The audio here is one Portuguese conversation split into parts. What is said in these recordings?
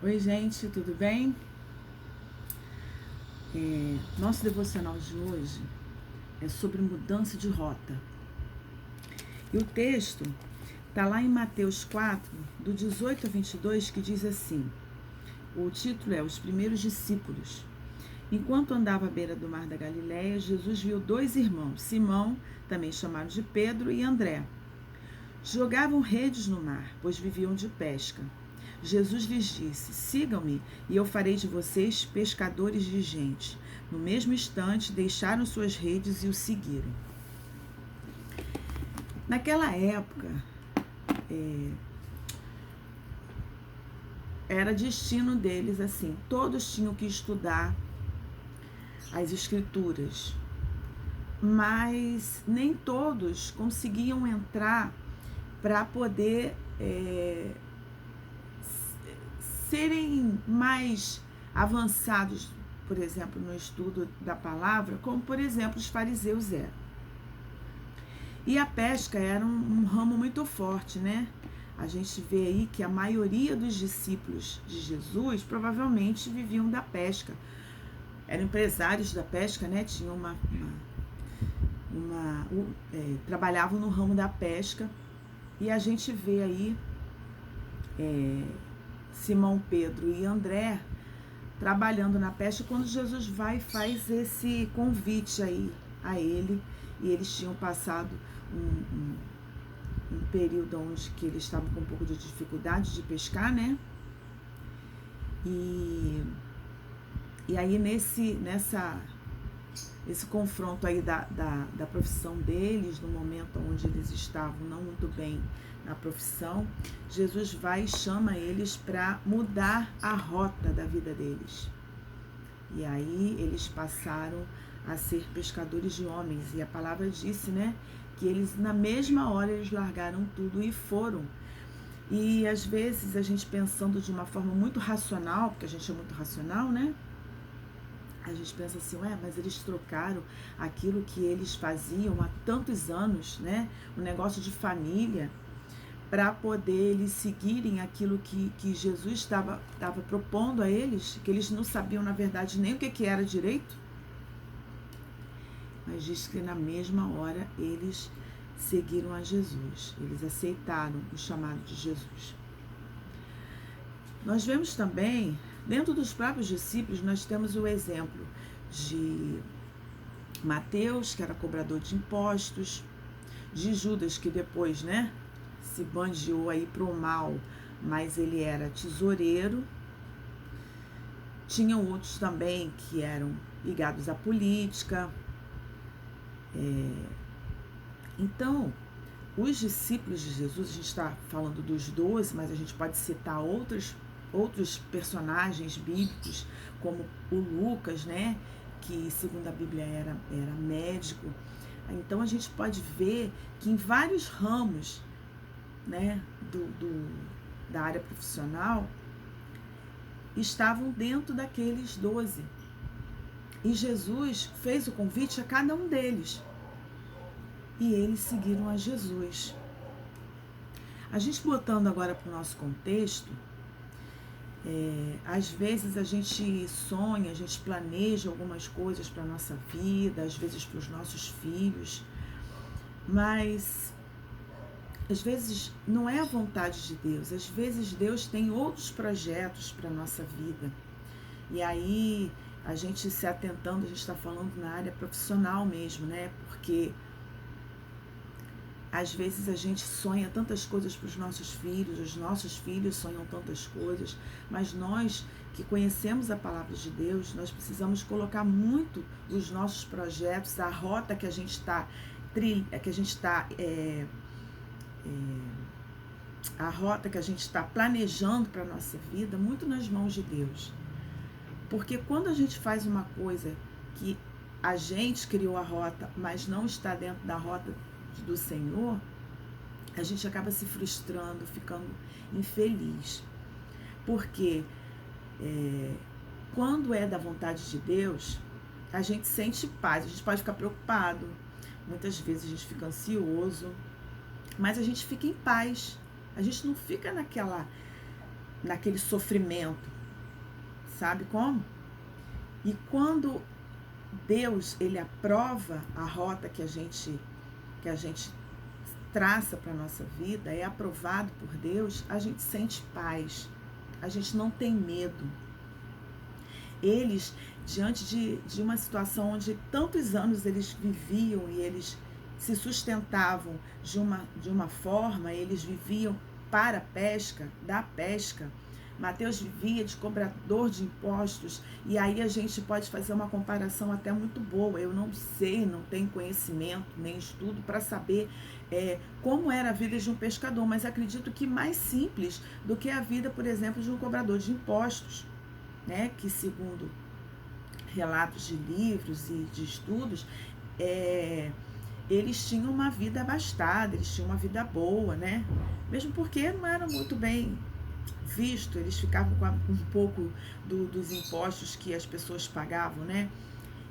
Oi, gente, tudo bem? Nosso devocional de hoje é sobre mudança de rota. E o texto está lá em Mateus 4, do 18 a 22, que diz assim: o título é Os Primeiros Discípulos. Enquanto andava à beira do mar da Galileia, Jesus viu dois irmãos, Simão, também chamado de Pedro, e André. Jogavam redes no mar, pois viviam de pesca. Jesus lhes disse: sigam-me, e eu farei de vocês pescadores de gente. No mesmo instante, deixaram suas redes e o seguiram. Naquela época, era destino deles assim: todos tinham que estudar as Escrituras, mas nem todos conseguiam entrar para poder serem mais avançados, por exemplo, no estudo da palavra, como, por exemplo, os fariseus eram. E a pesca era um ramo muito forte, né? A gente vê aí que a maioria dos discípulos de Jesus provavelmente viviam da pesca. Eram empresários da pesca, né? Tinham trabalhavam no ramo da pesca. E a gente vê aí Simão, Pedro e André trabalhando na pesca quando Jesus vai e faz esse convite aí a ele. E eles tinham passado um período onde que eles estavam com um pouco de dificuldade de pescar, né? E aí nesse confronto aí da profissão deles, no momento onde eles estavam não muito bem na profissão, Jesus vai e chama eles para mudar a rota da vida deles. E aí eles passaram a ser pescadores de homens. E a palavra disse, né, que eles na mesma hora eles largaram tudo e foram. E às vezes a gente pensando de uma forma muito racional, porque a gente é muito racional, né? A gente pensa assim, mas eles trocaram aquilo que eles faziam há tantos anos, né? Um negócio de família, para poder eles seguirem aquilo que Jesus estava propondo a eles, que eles não sabiam, na verdade, nem o que era direito. Mas diz que na mesma hora eles seguiram a Jesus, eles aceitaram o chamado de Jesus. Nós vemos também, dentro dos próprios discípulos, nós temos o exemplo de Mateus, que era cobrador de impostos, de Judas, que depois, né, se bandiou aí para o mal, mas ele era tesoureiro. Tinham outros também que eram ligados à política. Então, os discípulos de Jesus, a gente está falando dos 12, mas a gente pode citar outros personagens bíblicos, como o Lucas, né, que segundo a Bíblia era médico. Então a gente pode ver que em vários ramos, né, da área profissional, estavam dentro daqueles 12. E Jesus fez o convite a cada um deles. E eles seguiram a Jesus. A gente botando agora para o nosso contexto, às vezes a gente sonha, a gente planeja algumas coisas para a nossa vida, às vezes para os nossos filhos, mas às vezes não é a vontade de Deus, às vezes Deus tem outros projetos para a nossa vida. E aí a gente se atentando, a gente está falando na área profissional mesmo, né? Porque às vezes a gente sonha tantas coisas para os nossos filhos sonham tantas coisas, mas nós que conhecemos a palavra de Deus, nós precisamos colocar muito os nossos projetos, a rota que a gente está a rota que a gente está planejando para a nossa vida, muito nas mãos de Deus. Porque quando a gente faz uma coisa que a gente criou a rota, mas não está dentro da rota do Senhor, a gente acaba se frustrando, ficando infeliz. Porque quando é da vontade de Deus, a gente sente paz, a gente pode ficar preocupado, muitas vezes a gente fica ansioso, mas a gente fica em paz, a gente não fica naquele sofrimento. Sabe como? E quando Deus, ele aprova a rota que a gente traça para a nossa vida, é aprovado por Deus, a gente sente paz, a gente não tem medo. Eles, diante de uma situação onde tantos anos eles viviam e eles se sustentavam de uma forma, eles viviam para a pesca, da pesca. Mateus vivia de cobrador de impostos, e aí a gente pode fazer uma comparação até muito boa. Eu não sei, não tenho conhecimento nem estudo para saber como era a vida de um pescador, mas acredito que mais simples do que a vida, por exemplo, de um cobrador de impostos, né? Que segundo relatos de livros e de estudos, eles tinham uma vida abastada, eles tinham uma vida boa, né? Mesmo porque não era muito bem visto, eles ficavam com um pouco dos impostos que as pessoas pagavam, né?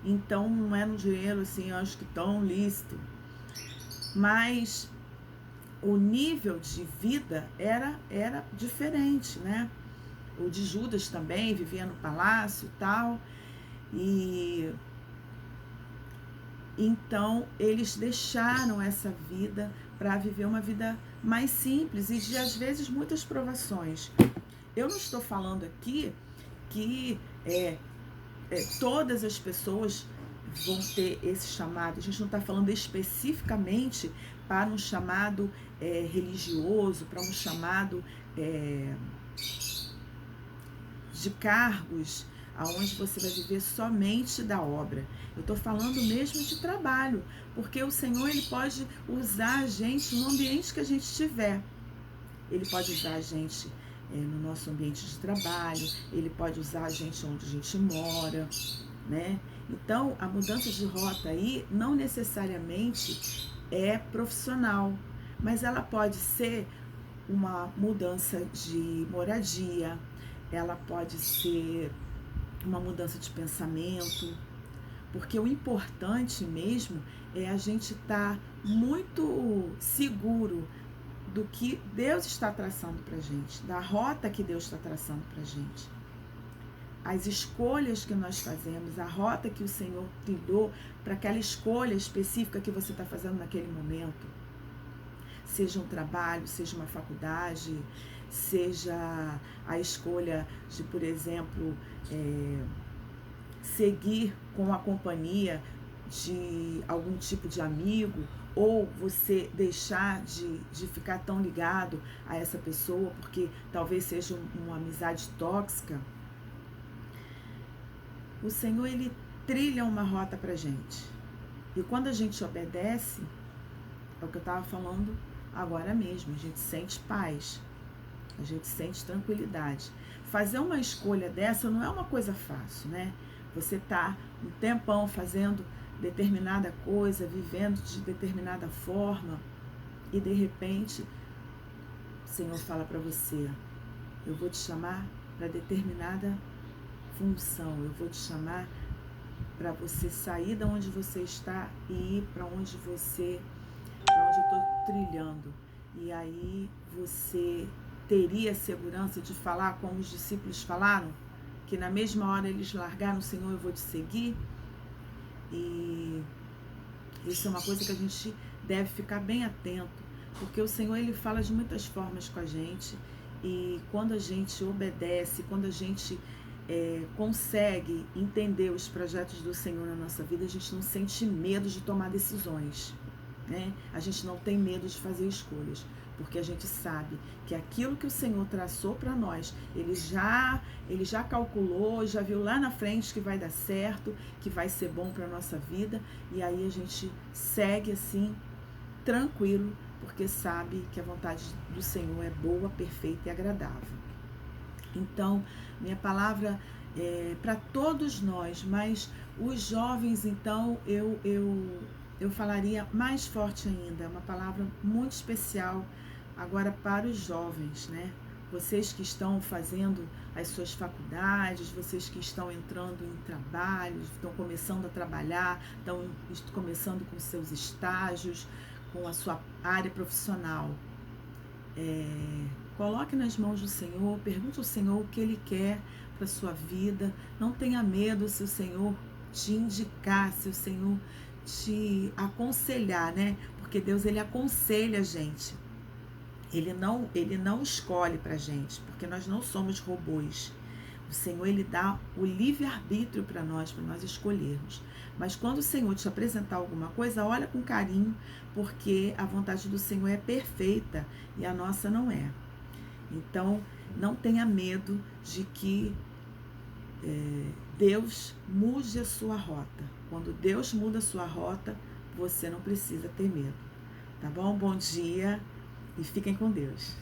Então não era um dinheiro assim, acho que tão lícito. Mas o nível de vida era diferente, né? O de Judas também vivia no palácio e tal. E então eles deixaram essa vida para viver uma vida mais simples e de, às vezes, muitas provações. Eu não estou falando aqui que todas as pessoas vão ter esse chamado. A gente não está falando especificamente para um chamado religioso, para um chamado de cargos, aonde você vai viver somente da obra. Eu estou falando mesmo de trabalho, porque o Senhor, ele pode usar a gente no ambiente que a gente estiver. Ele pode usar a gente no nosso ambiente de trabalho, ele pode usar a gente onde a gente mora, né? Então, a mudança de rota aí não necessariamente é profissional, mas ela pode ser uma mudança de moradia, ela pode ser uma mudança de pensamento, porque o importante mesmo é a gente estar muito seguro do que Deus está traçando para a gente, da rota que Deus está traçando para a gente. As escolhas que nós fazemos, a rota que o Senhor trilhou para aquela escolha específica que você está fazendo naquele momento. Seja um trabalho, seja uma faculdade, seja a escolha de, por exemplo, seguir com a companhia de algum tipo de amigo, ou você deixar de ficar tão ligado a essa pessoa, porque talvez seja uma amizade tóxica. O Senhor, ele trilha uma rota pra gente. E quando a gente obedece, é o que eu estava falando agora mesmo, a gente sente paz, a gente sente tranquilidade. Fazer uma escolha dessa não é uma coisa fácil, né? Você tá um tempão fazendo determinada coisa, vivendo de determinada forma, e de repente o Senhor fala para você: eu vou te chamar para determinada função, eu vou te chamar para você sair da onde você está e ir para onde eu estou trilhando. E aí você teria segurança de falar como os discípulos falaram, que na mesma hora eles largaram: Senhor, eu vou te seguir. E isso é uma coisa que a gente deve ficar bem atento, porque o Senhor, ele fala de muitas formas com a gente, e quando a gente obedece, quando a gente consegue entender os projetos do Senhor na nossa vida, a gente não sente medo de tomar decisões, né? A gente não tem medo de fazer escolhas, porque a gente sabe que aquilo que o Senhor traçou para nós, Ele já calculou, já viu lá na frente que vai dar certo, que vai ser bom para a nossa vida, e aí a gente segue assim, tranquilo, porque sabe que a vontade do Senhor é boa, perfeita e agradável. Então, minha palavra é para todos nós, mas os jovens, então, eu falaria mais forte ainda, uma palavra muito especial agora para os jovens, né? Vocês que estão fazendo as suas faculdades, vocês que estão entrando em trabalhos, estão começando a trabalhar, estão começando com seus estágios, com a sua área profissional. Coloque nas mãos do Senhor, pergunte ao Senhor o que Ele quer para a sua vida. Não tenha medo se o Senhor te indicar, se o Senhor te aconselhar, né? Porque Deus, Ele aconselha a gente. Ele não escolhe pra gente, porque nós não somos robôs. O Senhor, Ele dá o livre-arbítrio para nós escolhermos. Mas quando o Senhor te apresentar alguma coisa, olha com carinho, porque a vontade do Senhor é perfeita e a nossa não é. Então, não tenha medo de que Deus mude a sua rota. Quando Deus muda a sua rota, você não precisa ter medo. Tá bom? Bom dia e fiquem com Deus.